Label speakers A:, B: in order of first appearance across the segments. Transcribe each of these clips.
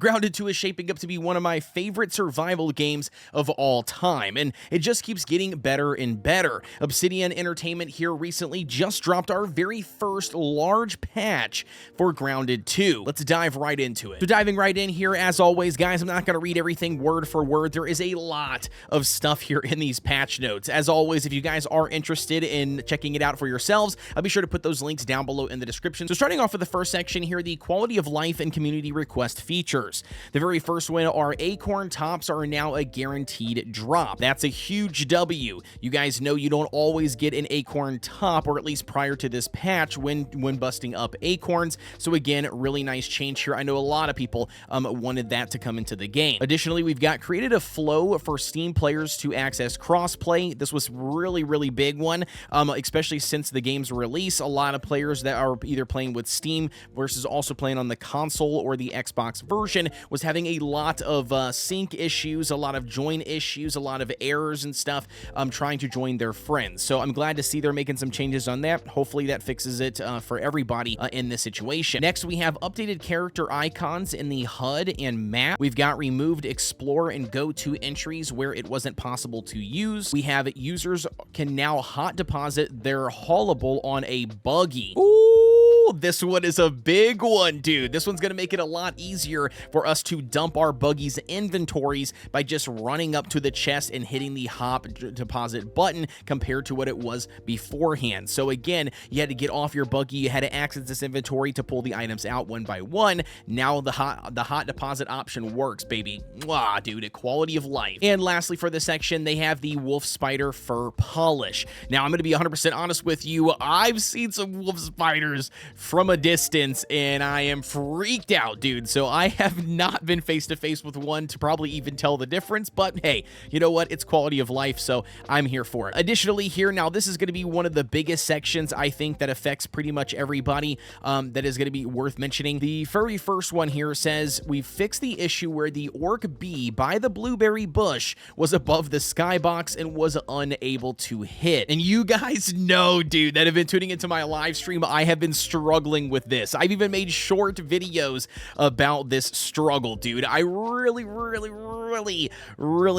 A: Grounded 2 is shaping up to be one of my favorite survival games of all time, and it just keeps getting better and better. Obsidian Entertainment here recently just dropped our very first large patch for Grounded 2. Let's dive right into it. So diving right in here, as always, guys, I'm not going to read everything word for word. There is a lot of stuff here in these patch notes. As always, if you guys are interested in checking it out for yourselves, I'll be sure to put those links down below in the description. So starting off with the first section here, the quality of life and community request features. The very first one are Acorn tops are now a guaranteed drop. That's a huge W. You guys know you don't always get an Acorn top, or at least prior to this patch when busting up Acorns. So again, really nice change here. I know a lot of people wanted that to come into the game. Additionally, we've got created a flow for Steam players to access crossplay. This was really big one, especially since the game's release. A lot of players that are either playing with Steam versus also playing on the console or the Xbox version was having a lot of sync issues, a lot of join issues, a lot of errors and stuff trying to join their friends. So I'm glad to see they're making some changes on that. Hopefully that fixes it for everybody in this situation. Next, we have updated character icons in the HUD and map. We've got removed explore and go-to entries where it wasn't possible to use. We have users can now hot deposit their haulable on a buggy. Ooh, this one is a big one, dude. This one's going to make it a lot easier for us to dump our buggy's inventories by just running up to the chest and hitting the hop deposit button compared to what it was beforehand. So again, you had to get off your buggy, you had to access this inventory to pull the items out one by one. Now the hot deposit option works, baby. Wow, dude, a quality of life. And lastly, for this section, they have the wolf spider fur polish. Now, I'm going to be 100% honest with you. I've seen some wolf spiders from a distance, and I am freaked out, dude. So I have not been face-to-face with one to probably even tell the difference, but hey, you know what? It's quality of life, so I'm here for it. Additionally here, now this is going to be one of the biggest sections, I think, that affects pretty much everybody that is going to be worth mentioning. The very first one here says, we've fixed the issue where the orc bee by the blueberry bush was above the skybox and was unable to hit. And you guys know, dude, that have been tuning into my live stream, I have been struggling with this. I've even made short videos about this struggle, dude. I really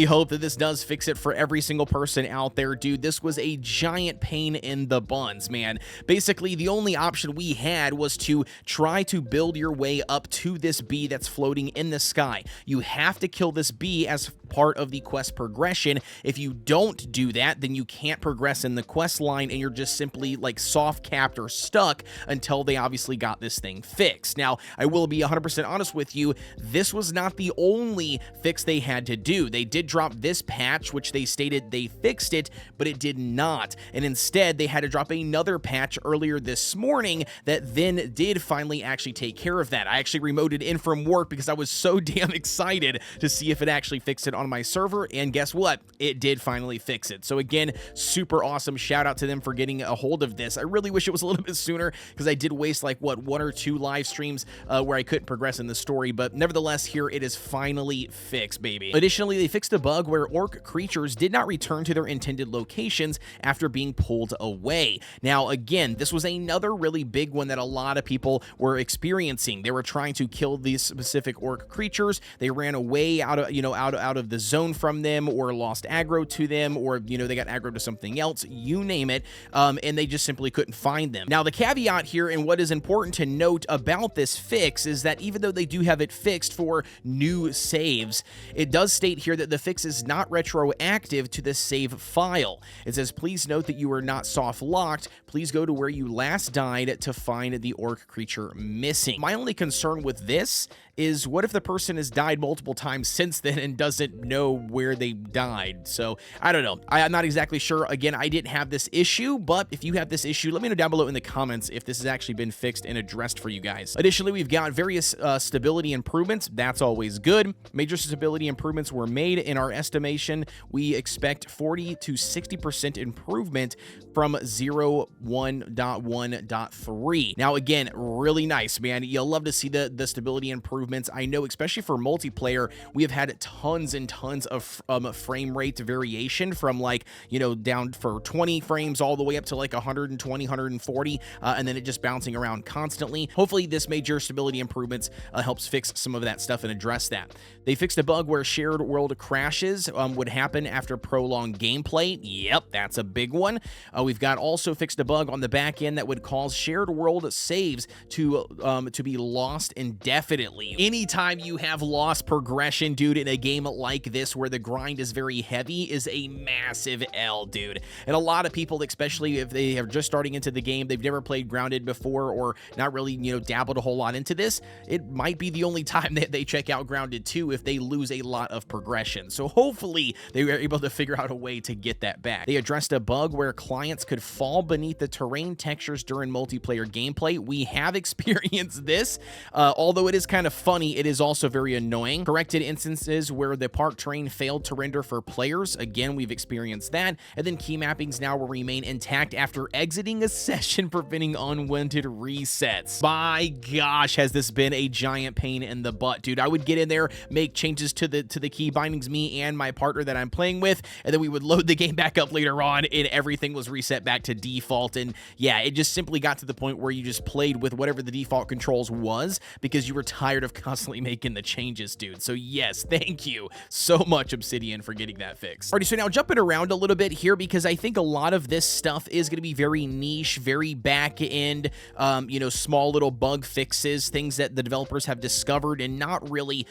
A: hope that this does fix it for every single person out there, dude. This was a giant pain in the buns, man. Basically, the only option we had was to try to build your way up to this bee that's floating in the sky. You have to kill this bee as part of the quest progression. If you don't do that, then you can't progress in the quest line, and you're just simply like soft capped or stuck until they obviously got this thing fixed. Now, I will be 100% honest with you, this was not the only fix they had to do. They did drop this patch, which they stated they fixed it, but it did not. And instead, they had to drop another patch earlier this morning that then did finally actually take care of that. I actually remoted in from work because I was so damn excited to see if it actually fixed it on my server, and guess what? It did finally fix it. So again, super awesome. Shout out to them for getting a hold of this. I really wish it was a little bit sooner because I did waste like, what, 1 or 2 live streams where I couldn't progress in the story, but nevertheless, here it is finally fixed, baby. Additionally, they fixed a bug where orc creatures did not return to their intended locations after being pulled away. Now, again, this was another really big one that a lot of people were experiencing. They were trying to kill these specific orc creatures. They ran away out of the zone from them, or lost aggro to them, or they got aggro to something else, you name it, and they just simply couldn't find them. Now, the caveat here, and what is important to note about this fix, is that even though they do have it fixed for new saves, it does state here that the fix is not retroactive to the save file. It says, please note that you are not soft locked. Please go to where you last died to find the orc creature missing. My only concern with this is, what if the person has died multiple times since then and doesn't know where they died? So I don't know. I'm not exactly sure. Again, I didn't have this issue, but if you have this issue, let me know down below in the comments if this has actually been fixed and addressed for you guys. Additionally, we've got various stability improvements. That's always good. Major stability improvements were made. In our estimation, we expect 40 to 60% improvement from 0.1.1.3. Now, again, really nice, man. You'll love to see the stability improve improvements. I know, especially for multiplayer, we have had tons and tons of frame rate variation from like, you know, down for 20 frames all the way up to like 120, 140, and then it just bouncing around constantly. Hopefully this major stability improvements helps fix some of that stuff and address that. They fixed a bug where shared world crashes would happen after prolonged gameplay. Yep, that's a big one. We've got also fixed a bug on the back end that would cause shared world saves to be lost indefinitely. Anytime you have lost progression, dude, in a game like this where the grind is very heavy is a massive L, dude. And a lot of people, especially if they are just starting into the game, they've never played Grounded before or not really, you know, dabbled a whole lot into this, it might be the only time that they check out Grounded 2 if they lose a lot of progression. So hopefully they were able to figure out a way to get that back. They addressed a bug where clients could fall beneath the terrain textures during multiplayer gameplay. We have experienced this. Although it is kind of funny, it is also very annoying. Corrected instances where the park terrain failed to render for players. Again, we've experienced that. And then key mappings now will remain intact after exiting a session, preventing unwanted resets. My gosh, has this been a giant pain in the butt, dude. I would get in there, make changes to the key bindings, me and my partner that I'm playing with, and then we would load the game back up later on and everything was reset back to default. And yeah, it just simply got to the point where you just played with whatever the default controls was because you were tired of constantly making the changes, dude. So yes, thank you so much, Obsidian, for getting that fixed. Alrighty, so now jumping around a little bit here because I think a lot of this stuff is going to be very niche, very back end, you know, small little bug fixes, things that the developers have discovered and not really,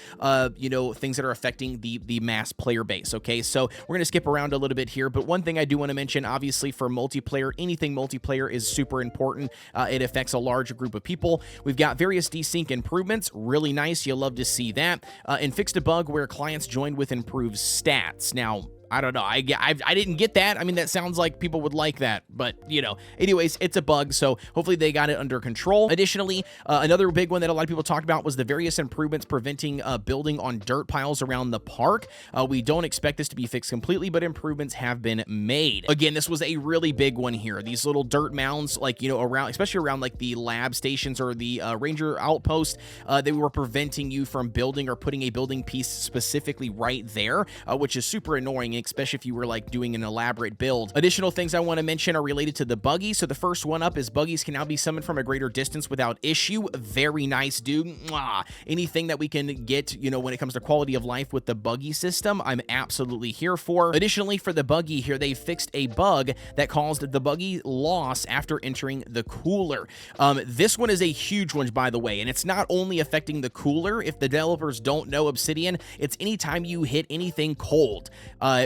A: you know, things that are affecting the mass player base. Okay, so we're going to skip around a little bit here, but one thing I do want to mention, obviously for multiplayer, anything multiplayer is super important. It affects a large group of people. We've got various desync improvements, really nice. You'll love to see that. And fixed a bug where clients joined with improved stats. Now, I don't know. I didn't get that. I mean, that sounds like people would like that, but you know, anyways, it's a bug. So hopefully they got it under control. Additionally, another big one that a lot of people talked about was the various improvements preventing building on dirt piles around the park. We don't expect this to be fixed completely, but improvements have been made. Again, this was a really big one here. These little dirt mounds, like, you know, around, especially around like the lab stations or the ranger outpost, they were preventing you from building or putting a building piece specifically right there, which is super annoying, especially if you were like doing an elaborate build. Additional things I want to mention are related to the buggy. So the first one up is buggies can now be summoned from a greater distance without issue. Very nice, dude. Mwah. Anything that we can get, you know, when it comes to quality of life with the buggy system, I'm absolutely here for. Additionally, for the buggy here, they fixed a bug that caused the buggy loss after entering the cooler. This one is a huge one, by the way, and it's not only affecting the cooler. If the developers don't know Obsidian, it's anytime you hit anything cold,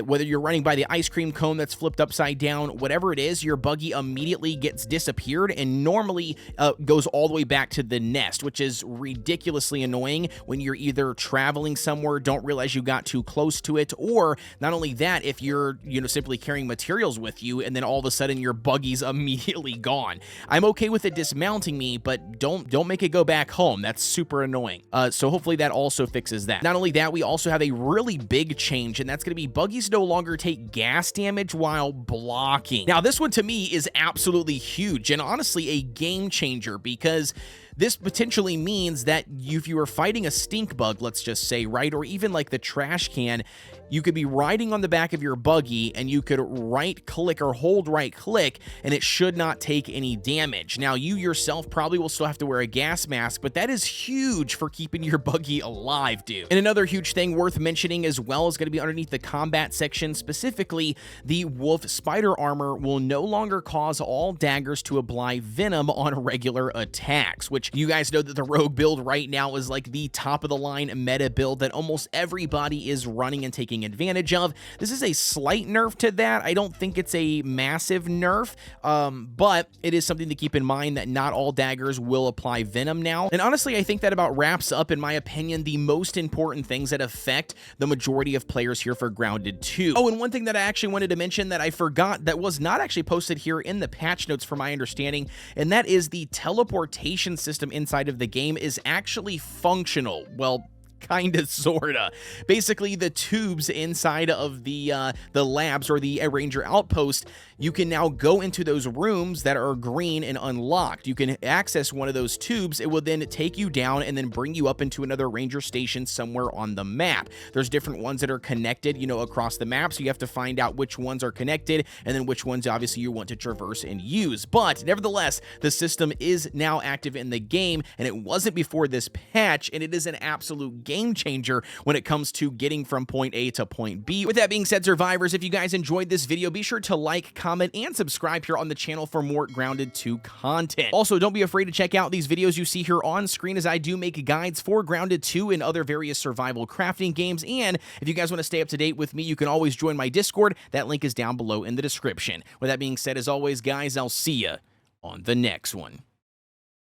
A: whether you're running by the ice cream cone that's flipped upside down, whatever it is, your buggy immediately gets disappeared and normally goes all the way back to the nest, which is ridiculously annoying when you're either traveling somewhere, don't realize you got too close to it, or not only that, if you're, you know, simply carrying materials with you and then all of a sudden your buggy's immediately gone. I'm okay with it dismounting me, but don't make it go back home. That's super annoying. So hopefully that also fixes that. Not only that, we also have a really big change, and that's going to be buggies no longer take gas damage while blocking. Now, this one to me is absolutely huge and honestly a game changer, because this potentially means that if you are fighting a stink bug, let's just say, right, or even like the trash can, you could be riding on the back of your buggy and you could right click or hold right click and it should not take any damage. Now, you yourself probably will still have to wear a gas mask, but that is huge for keeping your buggy alive, dude. And another huge thing worth mentioning as well is going to be underneath the combat section. Specifically, the wolf spider armor will no longer cause all daggers to apply venom on regular attacks, which you guys know that the rogue build right now is like the top of the line meta build that almost everybody is running and taking advantage of. This is a slight nerf to that. I don't think it's a massive nerf, but it is something to keep in mind that not all daggers will apply venom now. And honestly, I think that about wraps up, in my opinion, the most important things that affect the majority of players here for Grounded 2. Oh, and one thing that I actually wanted to mention that I forgot that was not actually posted here in the patch notes from my understanding, and that is the teleportation system inside of the game is actually functional. Well, Kinda, sorta. Basically, the tubes inside of the labs or the Ranger outpost, you can now go into those rooms that are green and unlocked. You can access one of those tubes. It will then take you down and then bring you up into another Ranger station somewhere on the map. There's different ones that are connected, you know, across the map, so you have to find out which ones are connected and then which ones, obviously, you want to traverse and use. But, nevertheless, the system is now active in the game, and it wasn't before this patch, and it is an absolute game changer when it comes to getting from point A to point B. With that being said, survivors, if you guys enjoyed this video, be sure to like, comment, and subscribe here on the channel for more Grounded 2 content. Also, don't be afraid to check out these videos you see here on screen, as I do make guides for Grounded 2 and other various survival crafting games. And if you guys want to stay up to date with me, you can always join my Discord. That link is down below in the description. With that being said, as always, guys, I'll see ya on the next one.